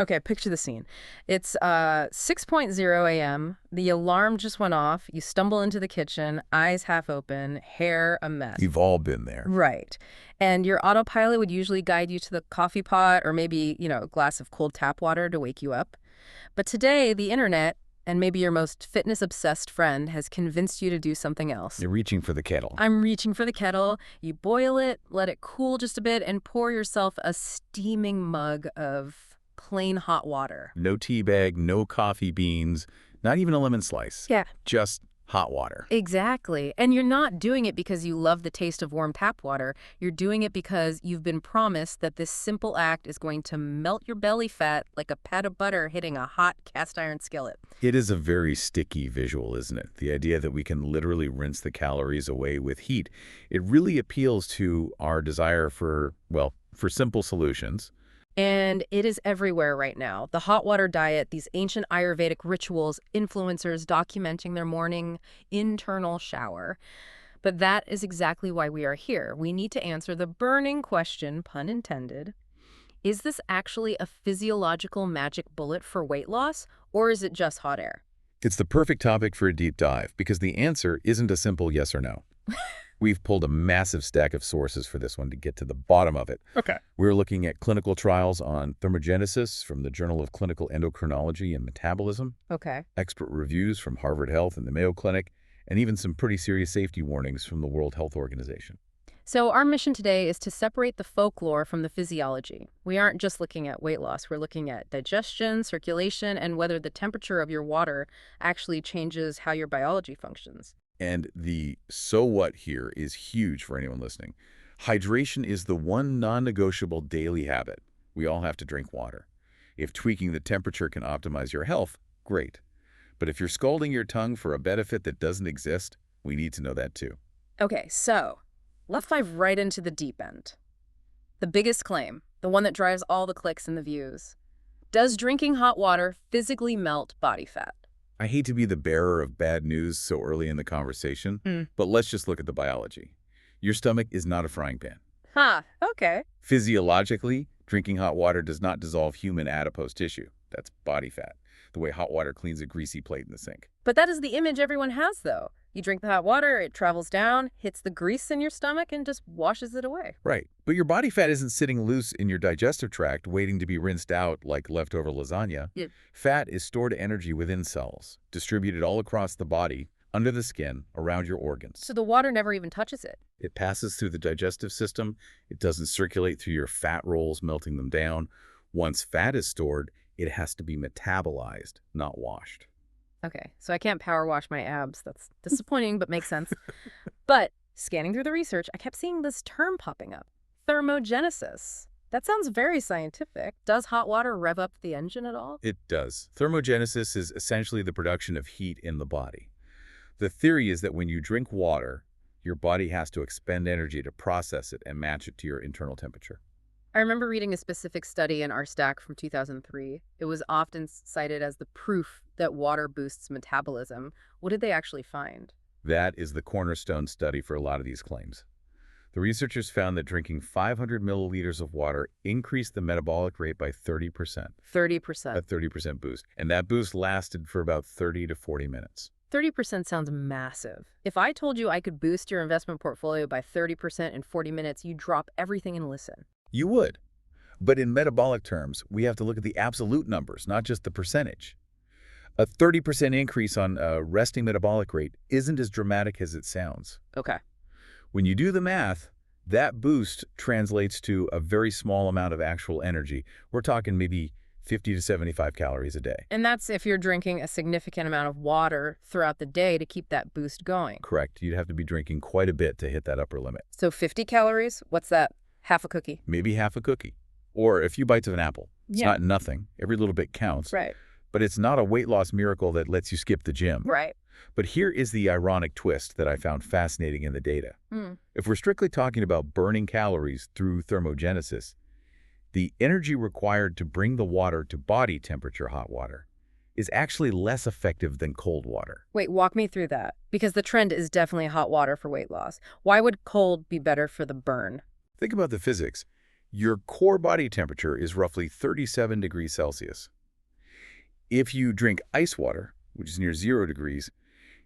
Okay, picture the scene. It's 6:00 a.m. The alarm just went off. You stumble into the kitchen, eyes half open, hair a mess. We've all been there. Right. And your autopilot would usually guide you to the coffee pot or maybe, a glass of cold tap water to wake you up. But today, the internet, and maybe your most fitness-obsessed friend, has convinced you to do something else. You're reaching for the kettle. I'm reaching for the kettle. You boil it, let it cool just a bit, and pour yourself a steaming mug of plain hot water. No tea bag, no coffee beans, not even a lemon slice. Yeah. Just hot water. Exactly. And you're not doing it because you love the taste of warm tap water. You're doing it because you've been promised that this simple act is going to melt your belly fat like a pat of butter hitting a hot cast iron skillet. It is a very sticky visual, isn't it? The idea that we can literally rinse the calories away with heat. It really appeals to our desire for simple solutions. And it is everywhere right now. The hot water diet, these ancient Ayurvedic rituals, influencers documenting their morning internal shower. But that is exactly why we are here. We need to answer the burning question, pun intended. Is this actually a physiological magic bullet for weight loss, or is it just hot air? It's the perfect topic for a deep dive because the answer isn't a simple yes or no. We've pulled a massive stack of sources for this one to get to the bottom of it. Okay. We're looking at clinical trials on thermogenesis from the Journal of Clinical Endocrinology and Metabolism, Okay. expert reviews from Harvard Health and the Mayo Clinic, and even some pretty serious safety warnings from the World Health Organization. So our mission today is to separate the folklore from the physiology. We aren't just looking at weight loss. We're looking at digestion, circulation, and whether the temperature of your water actually changes how your biology functions. And the so what here is huge for anyone listening. Hydration is the one non-negotiable daily habit. We all have to drink water. If tweaking the temperature can optimize your health, great. But if you're scalding your tongue for a benefit that doesn't exist, we need to know that too. Okay, so let's dive right into the deep end. The biggest claim, the one that drives all the clicks and the views. Does drinking hot water physically melt body fat? I hate to be the bearer of bad news so early in the conversation, but let's just look at the biology. Your stomach is not a frying pan. Okay. Physiologically, drinking hot water does not dissolve human adipose tissue. That's body fat, the way hot water cleans a greasy plate in the sink. But that is the image everyone has, though. You drink the hot water, it travels down, hits the grease in your stomach, and just washes it away. Right. But your body fat isn't sitting loose in your digestive tract waiting to be rinsed out like leftover lasagna. Yeah. Fat is stored energy within cells, distributed all across the body, under the skin, around your organs. So the water never even touches it. It passes through the digestive system. It doesn't circulate through your fat rolls, melting them down. Once fat is stored, it has to be metabolized, not washed. Okay, so I can't power wash my abs. That's disappointing, but makes sense. But scanning through the research, I kept seeing this term popping up, thermogenesis. That sounds very scientific. Does hot water rev up the engine at all? It does. Thermogenesis is essentially the production of heat in the body. The theory is that when you drink water, your body has to expend energy to process it and match it to your internal temperature. I remember reading a specific study in our stack from 2003. It was often cited as the proof that water boosts metabolism. What did they actually find? That is the cornerstone study for a lot of these claims. The researchers found that drinking 500 milliliters of water increased the metabolic rate by 30%. 30%. A 30% boost. And that boost lasted for about 30 to 40 minutes. 30% sounds massive. If I told you I could boost your investment portfolio by 30% in 40 minutes, you'd drop everything and listen. You would. But in metabolic terms, we have to look at the absolute numbers, not just the percentage. A 30% increase on a resting metabolic rate isn't as dramatic as it sounds. Okay. When you do the math, that boost translates to a very small amount of actual energy. We're talking maybe 50 to 75 calories a day. And that's if you're drinking a significant amount of water throughout the day to keep that boost going. Correct. You'd have to be drinking quite a bit to hit that upper limit. So 50 calories, what's that? Half a cookie? Maybe half a cookie. Or a few bites of an apple. It's Yeah. not nothing. Every little bit counts. Right. But it's not a weight loss miracle that lets you skip the gym. Right. But here is the ironic twist that I found fascinating in the data. If we're strictly talking about burning calories through thermogenesis, the energy required to bring the water to body temperature hot water is actually less effective than cold water. Wait, walk me through that. Because the trend is definitely hot water for weight loss. Why would cold be better for the burn? Think about the physics. Your core body temperature is roughly 37 degrees Celsius. If you drink ice water, which is near 0 degrees,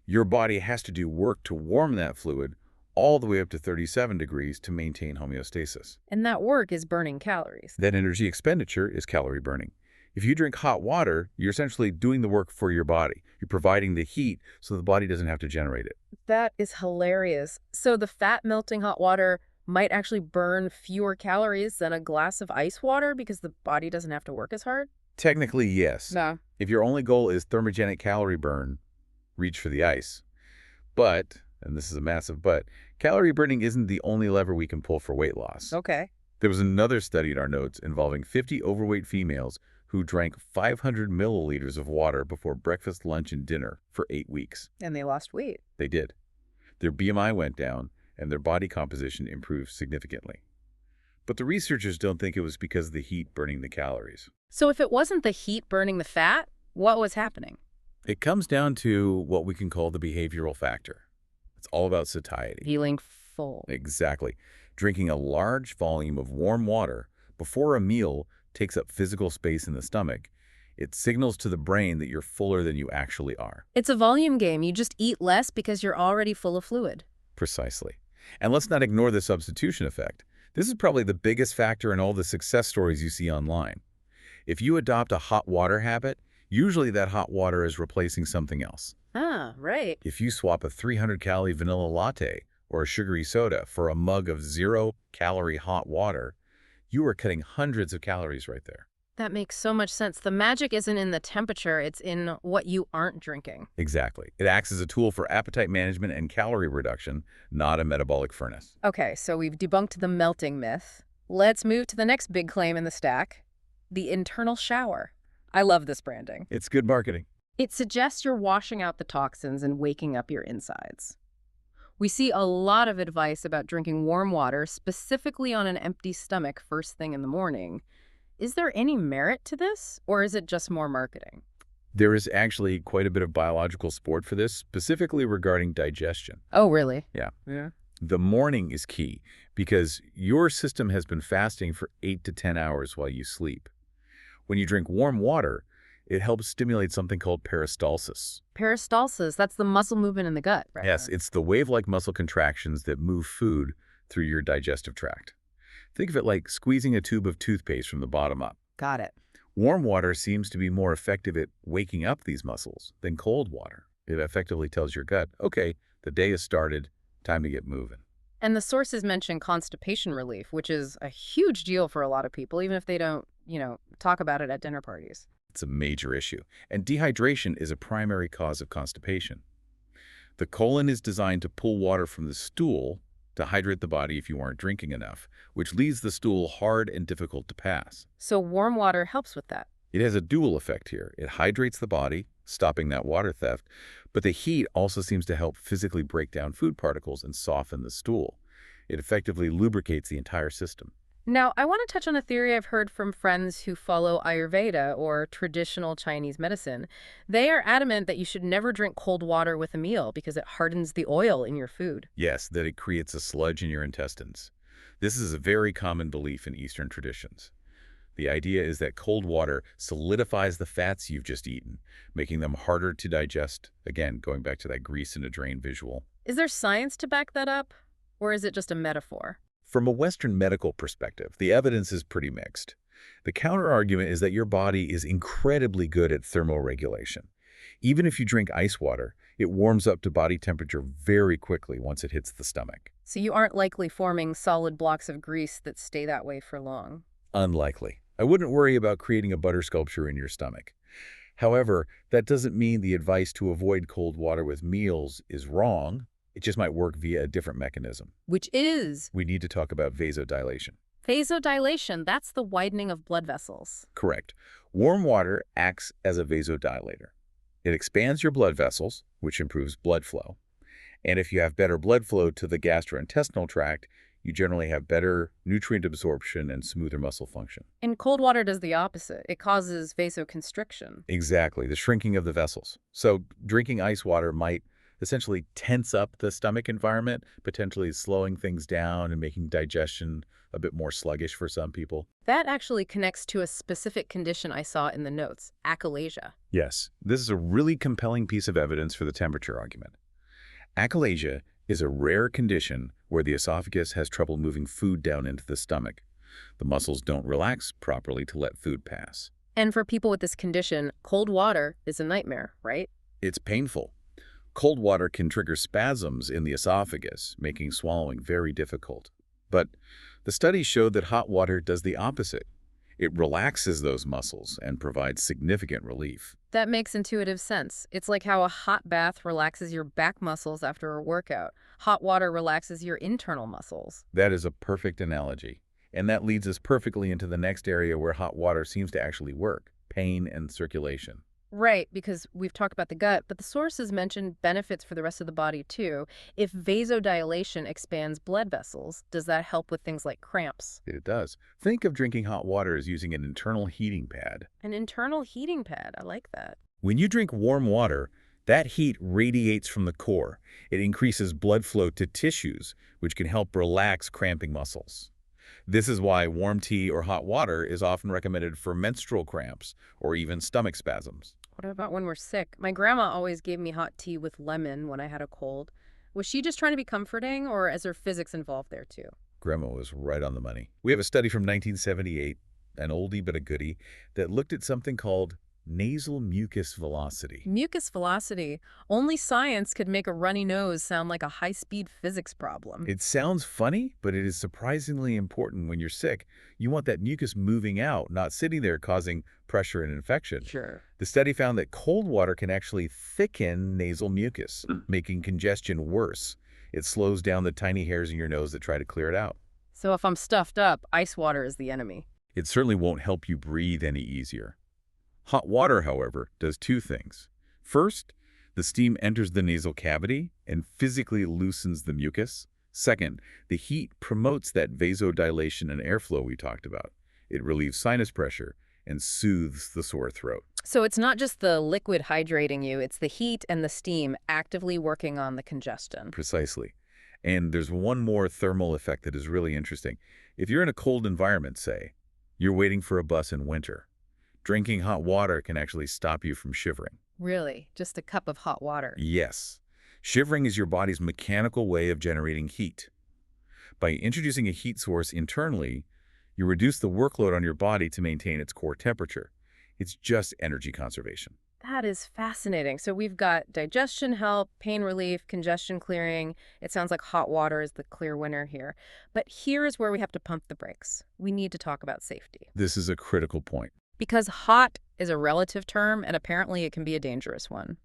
your body has to do work to warm that fluid all the way up to 37 degrees to maintain homeostasis. And that work is burning calories. That energy expenditure is calorie burning. If you drink hot water, you're essentially doing the work for your body. You're providing the heat so the body doesn't have to generate it. That is hilarious. So the fat-melting hot water might actually burn fewer calories than a glass of ice water because the body doesn't have to work as hard? Technically, yes. No. If your only goal is thermogenic calorie burn, reach for the ice. But, and this is a massive but, calorie burning isn't the only lever we can pull for weight loss. Okay. There was another study in our notes involving 50 overweight females who drank 500 milliliters of water before breakfast, lunch, and dinner for 8 weeks. And they lost weight. They did. Their BMI went down, and their body composition improved significantly. But the researchers don't think it was because of the heat burning the calories. So if it wasn't the heat burning the fat, what was happening? It comes down to what we can call the behavioral factor. It's all about satiety. Feeling full. Exactly. Drinking a large volume of warm water before a meal takes up physical space in the stomach. It signals to the brain that you're fuller than you actually are. It's a volume game. You just eat less because you're already full of fluid. Precisely. And let's not ignore the substitution effect. This is probably the biggest factor in all the success stories you see online. If you adopt a hot water habit, usually that hot water is replacing something else. Ah, right. If you swap a 300-calorie vanilla latte or a sugary soda for a mug of 0-calorie hot water, you are cutting hundreds of calories right there. That makes so much sense. The magic isn't in the temperature, it's in what you aren't drinking. Exactly. It acts as a tool for appetite management and calorie reduction, not a metabolic furnace. Okay, so we've debunked the melting myth. Let's move to the next big claim in the stack, the internal shower. I love this branding. It's good marketing. It suggests you're washing out the toxins and waking up your insides. We see a lot of advice about drinking warm water, specifically on an empty stomach first thing in the morning. Is there any merit to this, or is it just more marketing? There is actually quite a bit of biological support for this, specifically regarding digestion. Oh, really? Yeah. Yeah. The morning is key because your system has been fasting for 8 to 10 hours while you sleep. When you drink warm water, it helps stimulate something called peristalsis. Peristalsis, that's the muscle movement in the gut, right? Yes, it's the wave-like muscle contractions that move food through your digestive tract. Think of it like squeezing a tube of toothpaste from the bottom up. Got it. Warm water seems to be more effective at waking up these muscles than cold water. It effectively tells your gut, okay, the day has started, time to get moving. And the sources mention constipation relief, which is a huge deal for a lot of people, even if they don't, talk about it at dinner parties. It's a major issue, and dehydration is a primary cause of constipation. The colon is designed to pull water from the stool to hydrate the body if you aren't drinking enough, which leaves the stool hard and difficult to pass. So warm water helps with that. It has a dual effect here. It hydrates the body, stopping that water theft, but the heat also seems to help physically break down food particles and soften the stool. It effectively lubricates the entire system. Now, I want to touch on a theory I've heard from friends who follow Ayurveda, or traditional Chinese medicine. They are adamant that you should never drink cold water with a meal because it hardens the oil in your food. Yes, that it creates a sludge in your intestines. This is a very common belief in Eastern traditions. The idea is that cold water solidifies the fats you've just eaten, making them harder to digest. Again, going back to that grease in a drain visual. Is there science to back that up, or is it just a metaphor? From a Western medical perspective, the evidence is pretty mixed. The counterargument is that your body is incredibly good at thermoregulation. Even if you drink ice water, it warms up to body temperature very quickly once it hits the stomach. So you aren't likely forming solid blocks of grease that stay that way for long. Unlikely. I wouldn't worry about creating a butter sculpture in your stomach. However, that doesn't mean the advice to avoid cold water with meals is wrong. It just might work via a different mechanism. Which is? We need to talk about vasodilation. Vasodilation, that's the widening of blood vessels. Correct. Warm water acts as a vasodilator. It expands your blood vessels, which improves blood flow. And if you have better blood flow to the gastrointestinal tract, you generally have better nutrient absorption and smoother muscle function. And cold water does the opposite. It causes vasoconstriction. Exactly, the shrinking of the vessels. So drinking ice water might essentially tense up the stomach environment, potentially slowing things down and making digestion a bit more sluggish for some people. That actually connects to a specific condition I saw in the notes, achalasia. Yes, this is a really compelling piece of evidence for the temperature argument. Achalasia is a rare condition where the esophagus has trouble moving food down into the stomach. The muscles don't relax properly to let food pass. And for people with this condition, cold water is a nightmare, right? It's painful. Cold water can trigger spasms in the esophagus, making swallowing very difficult. But the study showed that hot water does the opposite. It relaxes those muscles and provides significant relief. That makes intuitive sense. It's like how a hot bath relaxes your back muscles after a workout. Hot water relaxes your internal muscles. That is a perfect analogy. And that leads us perfectly into the next area where hot water seems to actually work, pain and circulation. Right, because we've talked about the gut, but the sources mention benefits for the rest of the body too. If vasodilation expands blood vessels, does that help with things like cramps? It does. Think of drinking hot water as using an internal heating pad. An internal heating pad, I like that. When you drink warm water, that heat radiates from the core. It increases blood flow to tissues, which can help relax cramping muscles. This is why warm tea or hot water is often recommended for menstrual cramps or even stomach spasms. What about when we're sick? My grandma always gave me hot tea with lemon when I had a cold. Was she just trying to be comforting, or is there physics involved there too? Grandma was right on the money. We have a study from 1978, an oldie but a goodie, that looked at something called nasal mucus velocity. Mucus velocity. Only science could make a runny nose sound like a high-speed physics problem. It sounds funny, but it is surprisingly important when you're sick. You want that mucus moving out, not sitting there causing pressure and infection. Sure. The study found that cold water can actually thicken nasal mucus, making congestion worse. It slows down the tiny hairs in your nose that try to clear it out. So if I'm stuffed up, ice water is the enemy. It certainly won't help you breathe any easier. Hot water, however, does two things. First, the steam enters the nasal cavity and physically loosens the mucus. Second, the heat promotes that vasodilation and airflow we talked about. It relieves sinus pressure and soothes the sore throat. So it's not just the liquid hydrating you, it's the heat and the steam actively working on the congestion. Precisely. And there's one more thermal effect that is really interesting. If you're in a cold environment, say, you're waiting for a bus in winter, drinking hot water can actually stop you from shivering. Really? Just a cup of hot water? Yes. Shivering is your body's mechanical way of generating heat. By introducing a heat source internally, you reduce the workload on your body to maintain its core temperature. It's just energy conservation. That is fascinating. So we've got digestion help, pain relief, congestion clearing. It sounds like hot water is the clear winner here. But here is where we have to pump the brakes. We need to talk about safety. This is a critical point. Because hot is a relative term, and apparently it can be a dangerous one.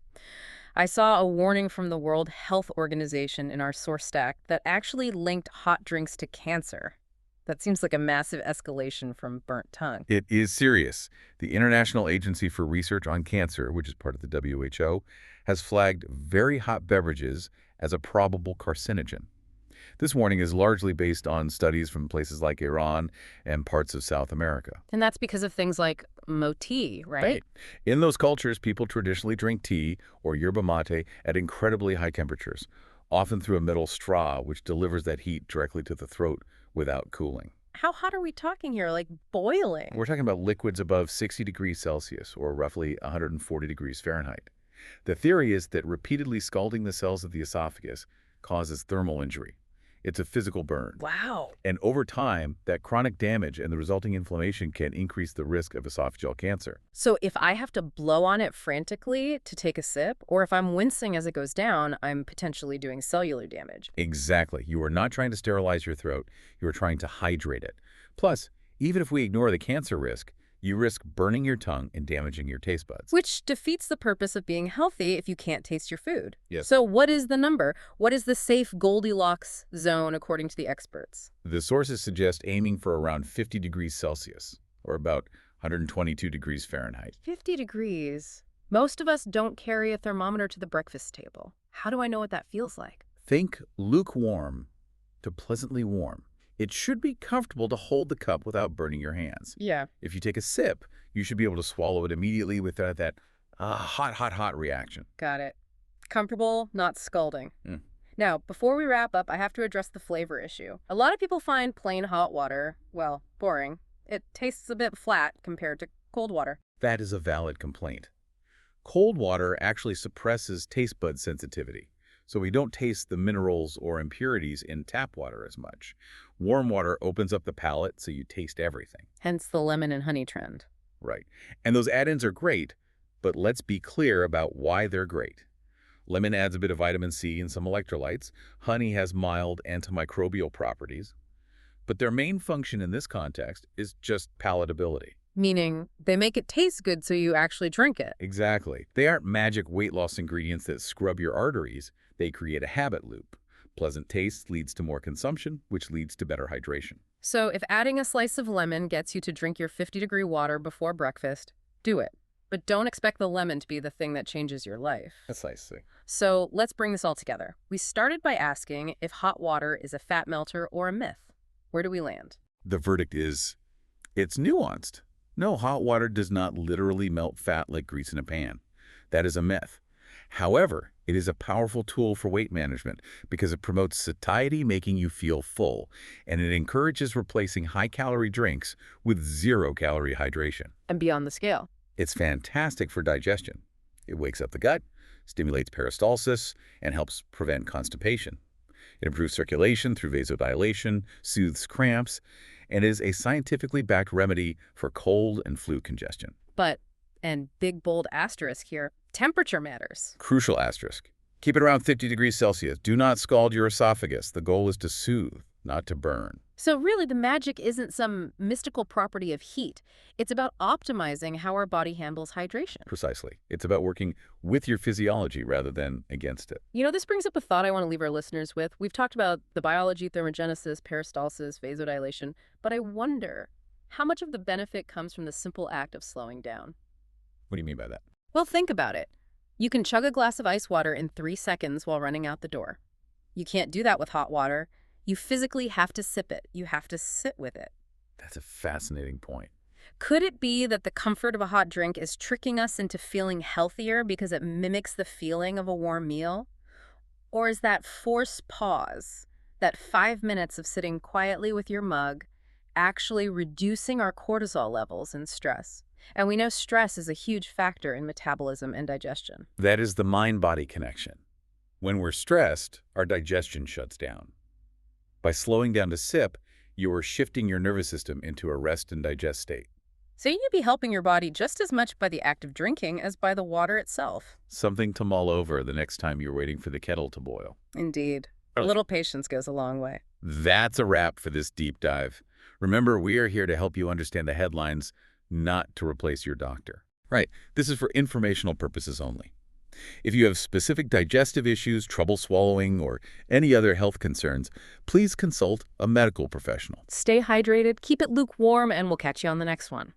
I saw a warning from the World Health Organization in our source stack that actually linked hot drinks to cancer. That seems like a massive escalation from burnt tongue. It is serious. The International Agency for Research on Cancer, which is part of the WHO, has flagged very hot beverages as a probable carcinogen. This warning is largely based on studies from places like Iran and parts of South America. And that's because of things like tea, right? In those cultures, people traditionally drink tea or yerba mate at incredibly high temperatures, often through a metal straw, which delivers that heat directly to the throat without cooling. How hot are we talking here? Like boiling? We're talking about liquids above 60 degrees Celsius, or roughly 140 degrees Fahrenheit. The theory is that repeatedly scalding the cells of the esophagus causes thermal injury. It's a physical burn. Wow. And over time, that chronic damage and the resulting inflammation can increase the risk of esophageal cancer. So if I have to blow on it frantically to take a sip, or if I'm wincing as it goes down, I'm potentially doing cellular damage. Exactly. You are not trying to sterilize your throat. You are trying to hydrate it. Plus, even if we ignore the cancer risk, you risk burning your tongue and damaging your taste buds. Which defeats the purpose of being healthy if you can't taste your food. Yes. So what is the number? What is the safe Goldilocks zone according to the experts? The sources suggest aiming for around 50 degrees Celsius, or about 122 degrees Fahrenheit. 50 degrees. Most of us don't carry a thermometer to the breakfast table. How do I know what that feels like? Think lukewarm to pleasantly warm. It should be comfortable to hold the cup without burning your hands. Yeah. If you take a sip, you should be able to swallow it immediately without that hot reaction. Got it. Comfortable, not scalding. Mm. Now, before we wrap up, I have to address the flavor issue. A lot of people find plain hot water, well, boring. It tastes a bit flat compared to cold water. That is a valid complaint. Cold water actually suppresses taste bud sensitivity, so we don't taste the minerals or impurities in tap water as much. Warm water opens up the palate, so you taste everything. Hence the lemon and honey trend. Right. And those add-ins are great, but let's be clear about why they're great. Lemon adds a bit of vitamin C and some electrolytes. Honey has mild antimicrobial properties. But their main function in this context is just palatability. Meaning they make it taste good so you actually drink it. Exactly. They aren't magic weight loss ingredients that scrub your arteries. They create a habit loop. Pleasant taste leads to more consumption, which leads to better hydration. So if adding a slice of lemon gets you to drink your 50-degree water before breakfast, do it. But don't expect the lemon to be the thing that changes your life. Precisely. So let's bring this all together. We started by asking if hot water is a fat melter or a myth. Where do we land? The verdict is, it's nuanced. No, hot water does not literally melt fat like grease in a pan. That is a myth. However, it is a powerful tool for weight management because it promotes satiety, making you feel full, and it encourages replacing high-calorie drinks with zero-calorie hydration. And beyond the scale. It's fantastic for digestion. It wakes up the gut, stimulates peristalsis, and helps prevent constipation. It improves circulation through vasodilation, soothes cramps, and is a scientifically backed remedy for cold and flu congestion. But, and big bold asterisk here, temperature matters. Crucial asterisk. Keep it around 50 degrees Celsius. Do not scald your esophagus. The goal is to soothe, not to burn. So really, the magic isn't some mystical property of heat. It's about optimizing how our body handles hydration. Precisely. It's about working with your physiology rather than against it. You know, this brings up a thought I want to leave our listeners with. We've talked about the biology, thermogenesis, peristalsis, vasodilation, but I wonder how much of the benefit comes from the simple act of slowing down. What do you mean by that? Well, think about it. You can chug a glass of ice water in 3 seconds while running out the door. You can't do that with hot water. You physically have to sip it. You have to sit with it. That's a fascinating point. Could it be that the comfort of a hot drink is tricking us into feeling healthier because it mimics the feeling of a warm meal? Or is that forced pause, that 5 minutes of sitting quietly with your mug, actually reducing our cortisol levels and stress? And we know stress is a huge factor in metabolism and digestion. That is the mind-body connection. When we're stressed, our digestion shuts down. By slowing down to sip, you are shifting your nervous system into a rest and digest state. So you'd be helping your body just as much by the act of drinking as by the water itself. Something to mull over the next time you're waiting for the kettle to boil. Indeed. A little patience goes a long way. That's a wrap for this deep dive. Remember, we are here to help you understand the headlines, not to replace your doctor. Right, this is for informational purposes only. If you have specific digestive issues, trouble swallowing, or any other health concerns, please consult a medical professional. Stay hydrated, keep it lukewarm, and we'll catch you on the next one.